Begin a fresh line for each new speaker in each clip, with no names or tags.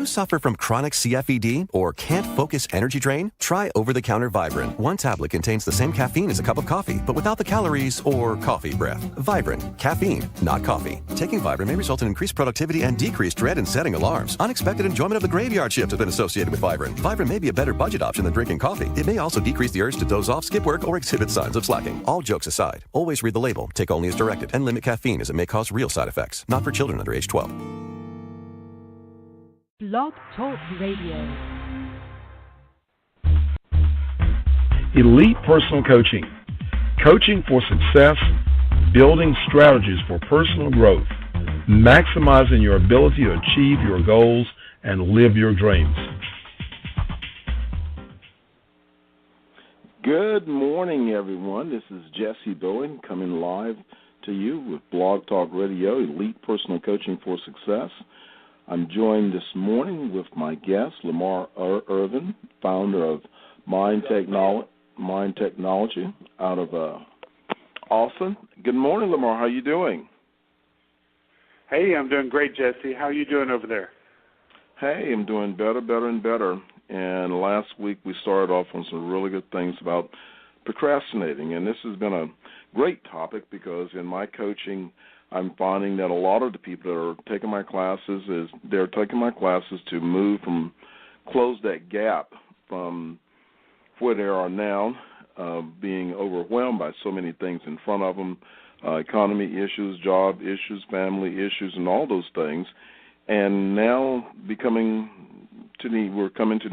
you suffer from chronic CFED or can't focus energy drain? Try over-the-counter Vibrant. One tablet contains the same caffeine as a cup of coffee, but without the calories or coffee breath. Vibrant. Caffeine, not coffee. Taking Vibrant may result in increased productivity and decreased dread in setting alarms. Unexpected enjoyment of the graveyard shift has been associated with Vibrant. Vibrant may be a better budget option than drinking coffee. It may also decrease the urge to doze off, skip work, or exhibit signs of slacking. All jokes aside, always read the label, take only as directed, and limit caffeine as it may cause real side effects. Not for children under age 12.
Blog Talk Radio.
Elite personal coaching. Coaching for success, building strategies for personal growth, maximizing your ability to achieve your goals and live your dreams.
Good morning, everyone. This is Jessie Bowen coming live to you with Blog Talk Radio, Elite Personal Coaching for Success. I'm joined this morning with my guest, Lamar Irwin, founder of Mind Technology out of Austin. Good morning, Lamar. How are you doing?
Hey, I'm doing great, Jesse. How are you doing over there?
Hey, I'm doing better and better. And last week we started off on some really good things about procrastinating. And this has been a great topic because in my coaching, I'm finding that a lot of the people that are taking my classes they're taking my classes to close that gap from where they are now, being overwhelmed by so many things in front of them, economy issues, job issues, family issues, and all those things. And now we're coming to the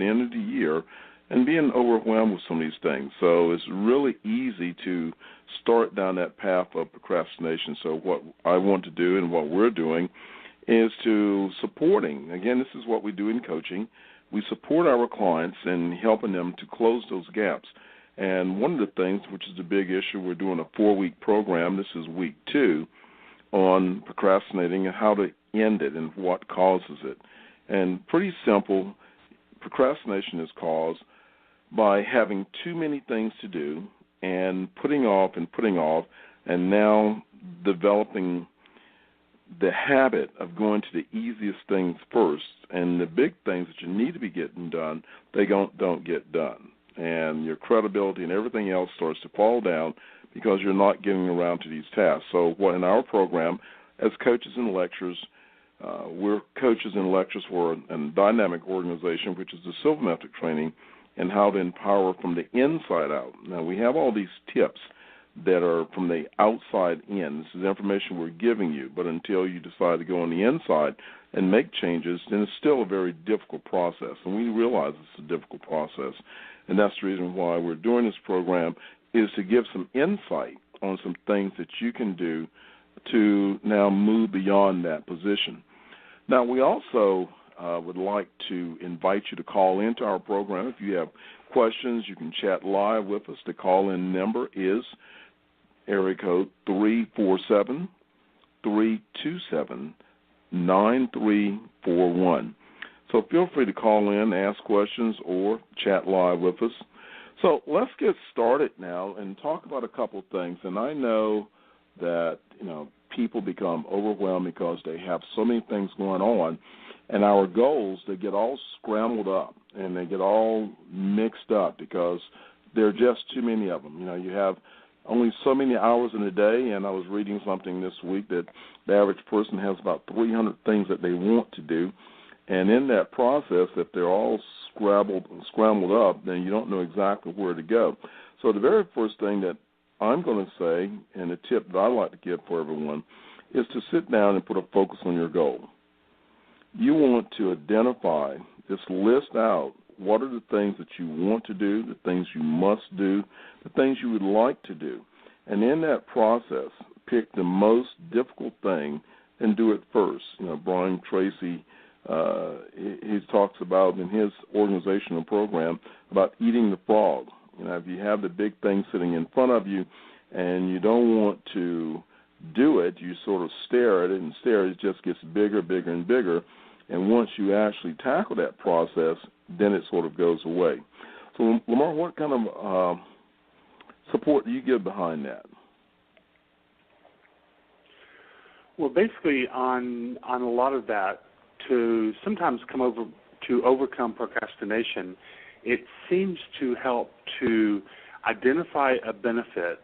end of the year and being overwhelmed with some of these things. So it's really easy to start down that path of procrastination. So what I want to do and what we're doing is to supporting. Again, this is what we do in coaching. We support our clients in helping them to close those gaps. And one of the things, which is a big issue, we're doing a 4-week program. This is week 2 on procrastinating and how to end it and what causes it. And pretty simple, procrastination is caused by having too many things to do and putting off, and now developing the habit of going to the easiest things first, and the big things that you need to be getting done, they don't get done. And your credibility and everything else starts to fall down because you're not getting around to these tasks. So what in our program, as coaches and lecturers, we're coaches and lecturers for a dynamic organization, which is the Silver Method training, and how to empower from the inside out. Now, we have all these tips that are from the outside in. This is information we're giving you, but until you decide to go on the inside and make changes, then it's still a very difficult process, and we realize it's a difficult process. And that's the reason why we're doing this program, is to give some insight on some things that you can do to now move beyond that position. Now, we also would like to invite you to call into our program. If you have questions, you can chat live with us. The call-in number is area code 347-327-9341. So feel free to call in, ask questions, or chat live with us. So let's get started now and talk about a couple things. And I know that, people become overwhelmed because they have so many things going on. And our goals, they get all scrambled up and they get all mixed up because there are just too many of them. You have only so many hours in a day, and I was reading something this week that the average person has about 300 things that they want to do. And in that process, if they're all scrambled up, then you don't know exactly where to go. So the very first thing that I'm going to say, and a tip that I like to give for everyone, is to sit down and put a focus on your goal. You want to identify, just list out what are the things that you want to do, the things you must do, the things you would like to do. And in that process, pick the most difficult thing and do it first. Brian Tracy, he talks about in his organizational program about eating the frog. If you have the big thing sitting in front of you and you don't want to do it, you sort of stare at it, and it just gets bigger, bigger, and bigger. And once you actually tackle that process, then it sort of goes away. So, Lamar, what kind of support do you give behind that?
Well, basically on a lot of that, to sometimes overcome procrastination, it seems to help to identify a benefit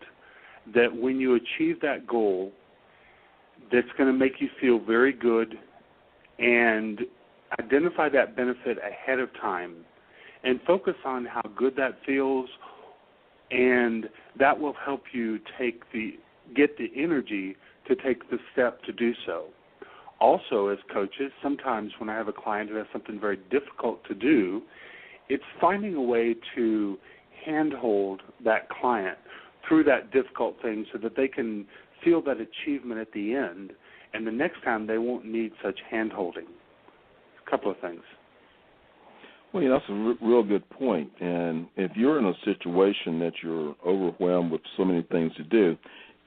that when you achieve that goal, that's going to make you feel very good, and identify that benefit ahead of time and focus on how good that feels, and that will help you get the energy to take the step to do so. Also, as coaches, sometimes when I have a client who has something very difficult to do, it's finding a way to handhold that client through that difficult thing so that they can feel that achievement at the end, and the next time they won't need such hand-holding. A couple of things.
Well, that's a real good point. And if you're in a situation that you're overwhelmed with so many things to do,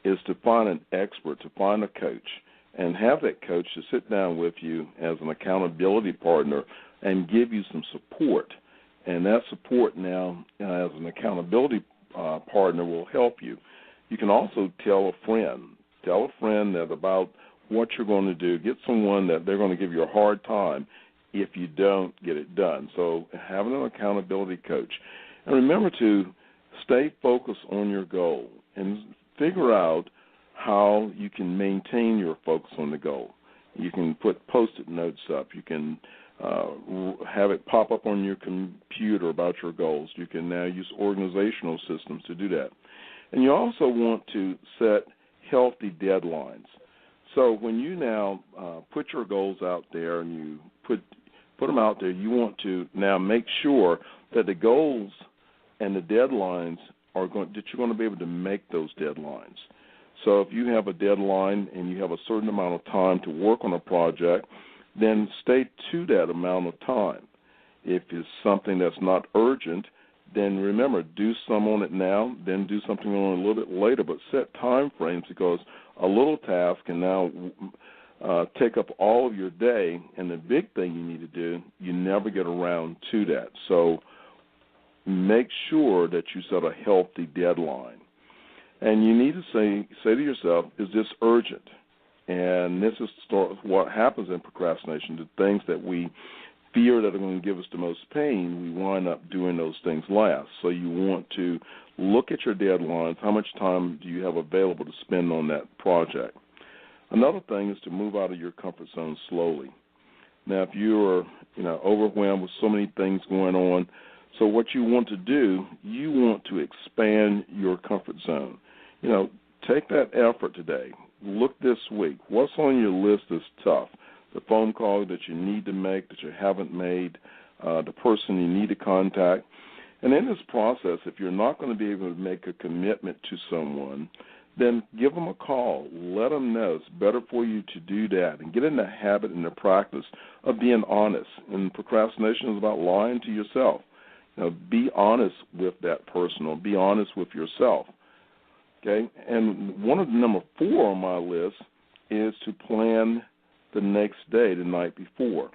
is to find an expert, to find a coach, and have that coach to sit down with you as an accountability partner and give you some support. And that support now, as an accountability partner, will help you. You can also tell a friend that about what you're going to do. Get someone that they're going to give you a hard time if you don't get it done. So having an accountability coach. And remember to stay focused on your goal and figure out how you can maintain your focus on the goal. You can put Post-it notes up. You can have it pop up on your computer about your goals. You can now use organizational systems to do that. And you also want to set healthy deadlines. So when you now put your goals out there and you put them out there, you want to now make sure that the goals and the deadlines that you're going to be able to make those deadlines. So if you have a deadline and you have a certain amount of time to work on a project, then stay to that amount of time. If it's something that's not urgent, then remember, do some on it now, then do something on it a little bit later, but set time frames, because a little task can now take up all of your day, and the big thing you need to do, you never get around to that. So make sure that you set a healthy deadline. And you need to say to yourself, is this urgent? And this is what happens in procrastination. The things that we fear that are going to give us the most pain, we wind up doing those things last. So you want to look at your deadlines. How much time do you have available to spend on that project? Another thing is to move out of your comfort zone slowly. Now, if you're overwhelmed with so many things going on, so what you want to do, you want to expand your comfort zone. Take that effort today. Look this week. What's on your list is tough? The phone call that you need to make that you haven't made, the person you need to contact. And in this process, if you're not going to be able to make a commitment to someone, then give them a call. Let them know it's better for you to do that and get in the habit and the practice of being honest. And procrastination is about lying to yourself. Be honest with that person, or be honest with yourself. Okay? And one of the number 4 on my list is to plan the next day, the night before.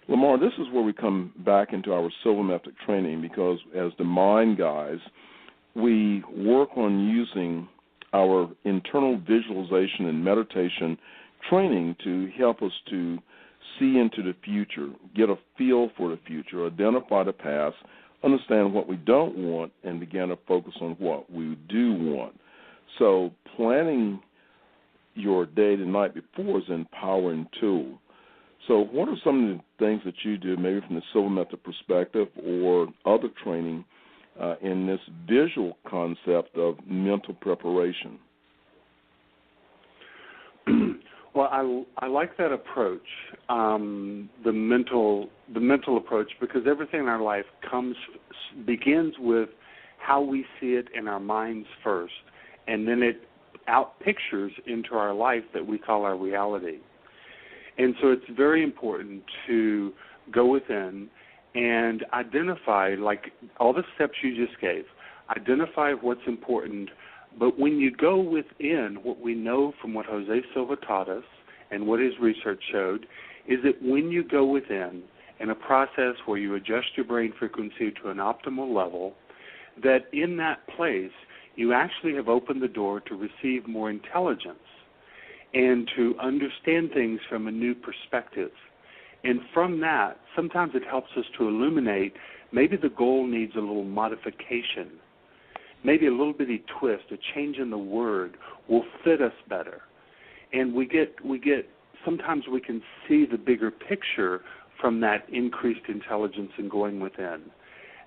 Lamar, this is where we come back into our Silver Method training, because as the mind guys, we work on using our internal visualization and meditation training to help us to see into the future, get a feel for the future, identify the past, understand what we don't want, and begin to focus on what we do want. So planning your day the night before is an empowering tool. So what are some of the things that you do, maybe from the Silver Method perspective or other training, in this visual concept of mental preparation?
Well, I like that approach, the mental approach, because everything in our life begins with how we see it in our minds first, and then it out-pictures into our life that we call our reality. And so it's very important to go within and identify, like all the steps you just gave, identify what's important. But when you go within, what we know from what Jose Silva taught us and what his research showed is that when you go within in a process where you adjust your brain frequency to an optimal level, that in that place you actually have opened the door to receive more intelligence and to understand things from a new perspective. And from that, sometimes it helps us to illuminate maybe the goal needs a little modification. Maybe a little bitty twist, a change in the word will fit us better. And we get sometimes we can see the bigger picture from that increased intelligence and going within.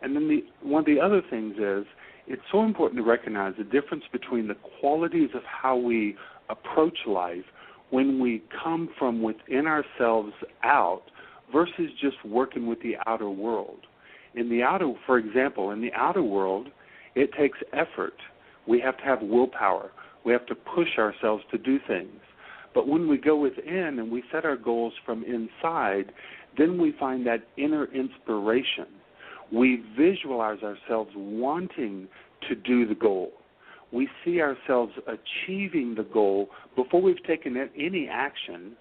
And then one of the other things is it's so important to recognize the difference between the qualities of how we approach life when we come from within ourselves out versus just working with the outer world. For example, in the outer world, it takes effort. We have to have willpower. We have to push ourselves to do things. But when we go within and we set our goals from inside, then we find that inner inspiration. We visualize ourselves wanting to do the goal. We see ourselves achieving the goal before we've taken any action.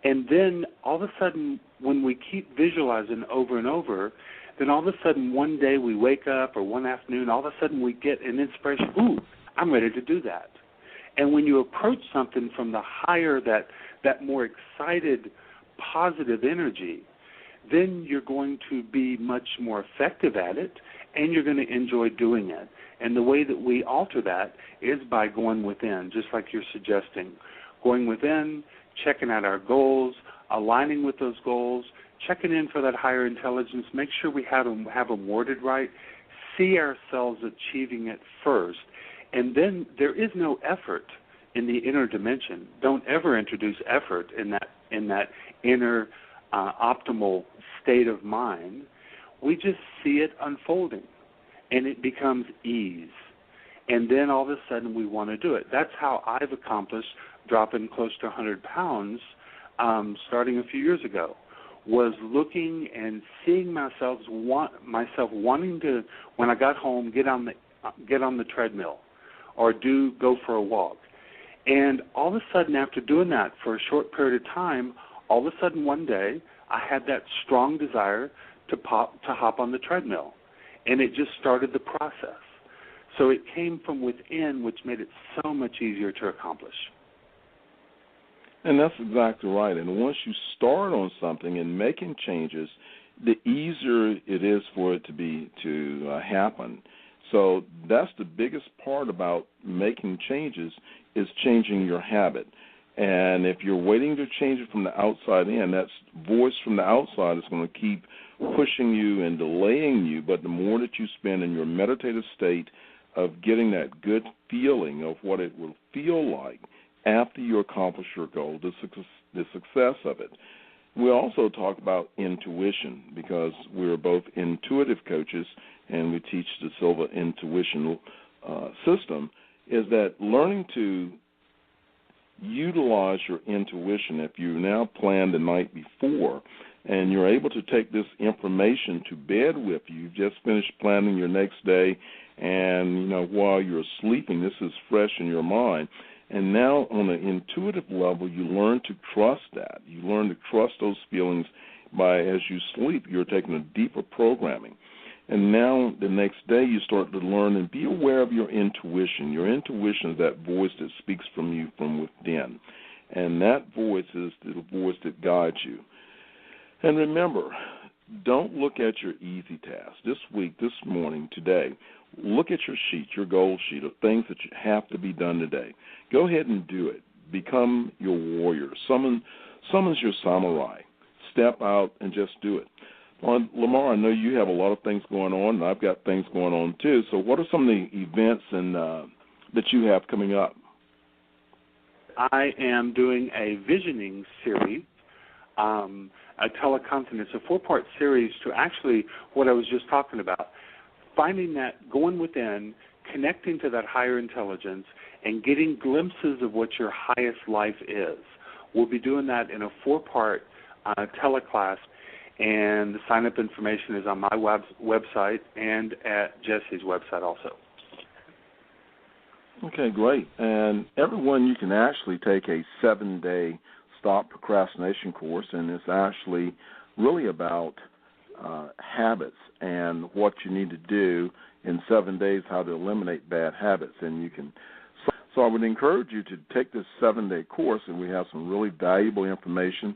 And then all of a sudden, when we keep visualizing over and over, then all of a sudden one day we wake up or one afternoon, all of a sudden we get an inspiration, ooh, I'm ready to do that. And when you approach something from the higher, that more excited, positive energy, then you're going to be much more effective at it, and you're going to enjoy doing it. And the way that we alter that is by going within, just like you're suggesting. Going within, checking out our goals, aligning with those goals, checking in for that higher intelligence, make sure we have them worded right, see ourselves achieving it first. And then there is no effort in the inner dimension. Don't ever introduce effort in that inner optimal state of mind. We just see it unfolding, and it becomes ease. And then all of a sudden we want to do it. That's how I've accomplished dropping close to 100 pounds starting a few years ago, was looking and seeing myself wanting to, when I got home, get on the treadmill or go for a walk. And all of a sudden, after doing that for a short period of time, all of a sudden one day, I had that strong desire to hop on the treadmill. And it just started the process. So it came from within, which made it so much easier to accomplish.
And that's exactly right. And once you start on something and making changes, the easier it is for it to happen. So that's the biggest part about making changes is changing your habit. And if you're waiting to change it from the outside in, that voice from the outside is going to keep pushing you and delaying you. But the more that you spend in your meditative state of getting that good feeling of what it will feel like after you accomplish your goal, the success of it. We also talk about intuition because we're both intuitive coaches and we teach the Silva intuition system, is that learning to utilize your intuition. If you now plan the night before and you're able to take this information to bed with you, you've just finished planning your next day, and while you're sleeping, this is fresh in your mind. And now on an intuitive level, you learn to trust that. You learn to trust those feelings by, as you sleep, you're taking a deeper programming. And now the next day you start to learn and be aware of your intuition. Your intuition is that voice that speaks from you from within. And that voice is the voice that guides you. And remember, don't look at your easy task. This week, this morning, today, look at your sheet, your goal sheet of things that have to be done today. Go ahead and do it. Become your warrior. Summons your samurai. Step out and just do it. Lamar, I know you have a lot of things going on, and I've got things going on too. So what are some of the events that you have coming up?
I am doing a visioning series, a teleconference. It's a 4-part series to actually what I was just talking about, finding that, going within, connecting to that higher intelligence, and getting glimpses of what your highest life is. We'll be doing that in a 4-part teleclass, and the sign-up information is on my website and at Jessie's website also.
Okay, great. And everyone, you can actually take a 7-day Stop Procrastination course, and it's actually really about habits and what you need to do in 7 days, how to eliminate bad habits. And you can. So I would encourage you to take this 7-day course, and we have some really valuable information.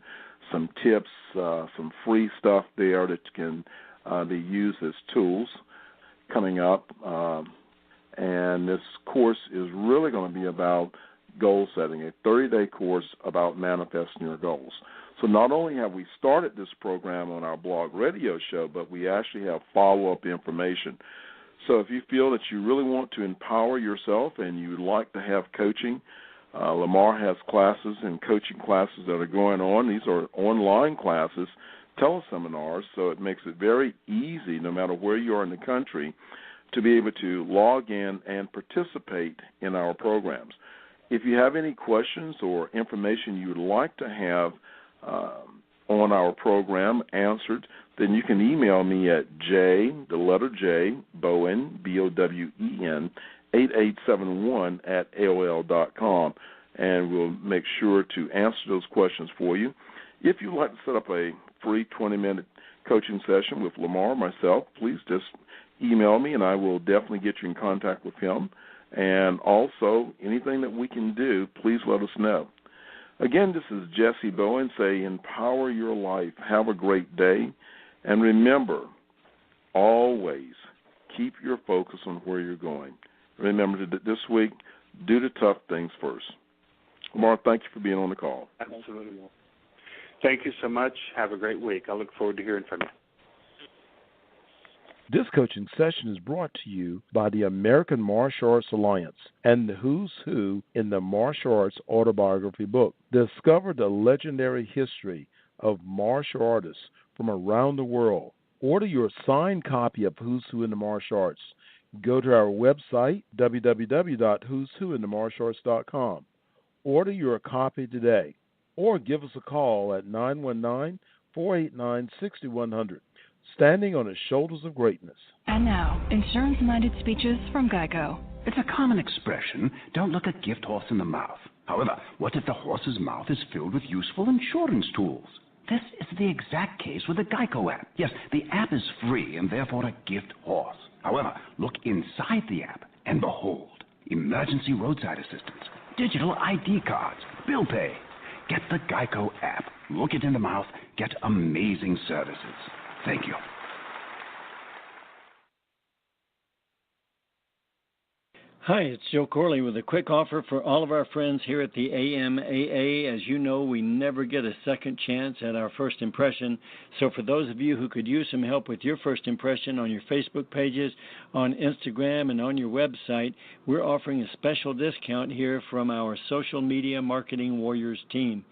some tips, some free stuff there that can be used as tools coming up. And this course is really going to be about goal setting, a 30-day course about manifesting your goals. So not only have we started this program on our blog radio show, but we actually have follow-up information. So if you feel that you really want to empower yourself and you would like to have coaching, Lamar has classes and coaching classes that are going on. These are online classes, teleseminars, so it makes it very easy, no matter where you are in the country, to be able to log in and participate in our programs. If you have any questions or information you would like to have on our program answered, then you can email me at Bowen, B-O-W-E-N, 8871 @ AOL.com, and we'll make sure to answer those questions for you. If you'd like to set up a free 20-minute coaching session with Lamar or myself, please just email me, and I will definitely get you in contact with him. And also, anything that we can do, please let us know. Again, this is Jessie Bowen. Say, empower your life. Have a great day. And remember, always keep your focus on where you're going. Remember that this week, do the tough things first. Lamar, thank you for being on the call.
Absolutely. Thank you so much. Have a great week. I look forward to hearing from you.
This coaching session is brought to you by the American Martial Arts Alliance and the Who's Who in the Martial Arts Autobiography book. Discover the legendary history of martial artists from around the world. Order your signed copy of Who's Who in the Martial Arts. Go to our website, www.who'swhointhemartialarts.com. Order your copy today, or give us a call at 919-489-6100. Standing on the shoulders of greatness.
And now, insurance-minded speeches from Geico.
It's a common expression, don't look a gift horse in the mouth. However, what if the horse's mouth is filled with useful insurance tools? This is the exact case with the Geico app. Yes, the app is free and therefore a gift horse. However, look inside the app and behold, emergency roadside assistance, digital ID cards, bill pay. Get the Geico app. Look it in the mouth. Get amazing services. Thank you.
Hi, it's Joe Corley with a quick offer for all of our friends here at the AMAA. As you know, we never get a second chance at our first impression. So for those of you who could use some help with your first impression on your Facebook pages, on Instagram, and on your website, we're offering a special discount here from our Social Media Marketing Warriors team.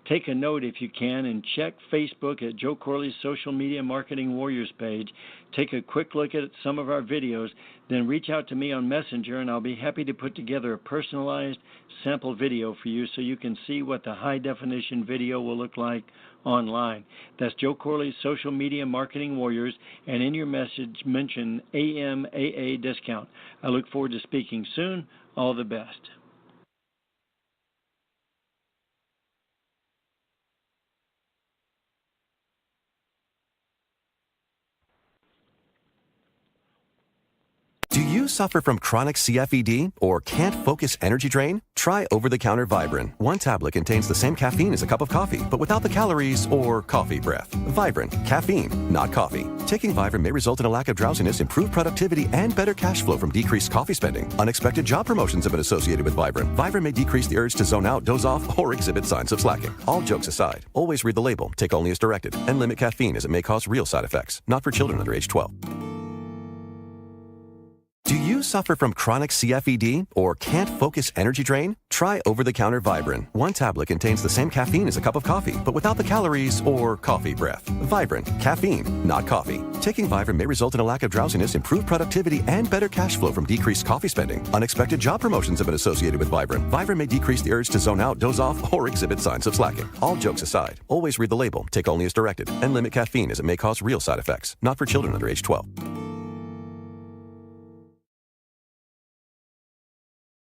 Take a note if you can and check Facebook at Joe Corley's Social Media Marketing Warriors page. Take a quick look at some of our videos, then reach out to me on Messenger and I'll be happy to put together a personalized sample video for you so you can see what the high-definition video will look like online. That's Joe Corley's Social Media Marketing Warriors, and in your message mention AMAA discount. I look forward to speaking soon. All the best.
Do you suffer from chronic CFED or can't focus energy drain? Try over-the-counter Vibrant. One tablet contains the same caffeine as a cup of coffee, but without the calories or coffee breath. Vibrant. Caffeine, not coffee. Taking Vibrant may result in a lack of drowsiness, improved productivity, and better cash flow from decreased coffee spending. Unexpected job promotions have been associated with Vibrant. Vibrant may decrease the urge to zone out, doze off, or exhibit signs of slacking. All jokes aside, always read the label, take only as directed, and limit caffeine as it may cause real side effects. Not for children under age 12. Do you suffer from chronic CFED or can't focus energy drain? Try over-the-counter Vibrant. One tablet contains the same caffeine as a cup of coffee, but without the calories or coffee breath. Vibrant. Caffeine, not coffee. Taking Vibrant may result in a lack of drowsiness, improved productivity, and better cash flow from decreased coffee spending. Unexpected job promotions have been associated with Vibrant. Vibrant may decrease the urge to zone out, doze off, or exhibit signs of slacking. All jokes aside, always read the label, take only as directed, and limit caffeine as it may cause real side effects. Not for children under age 12.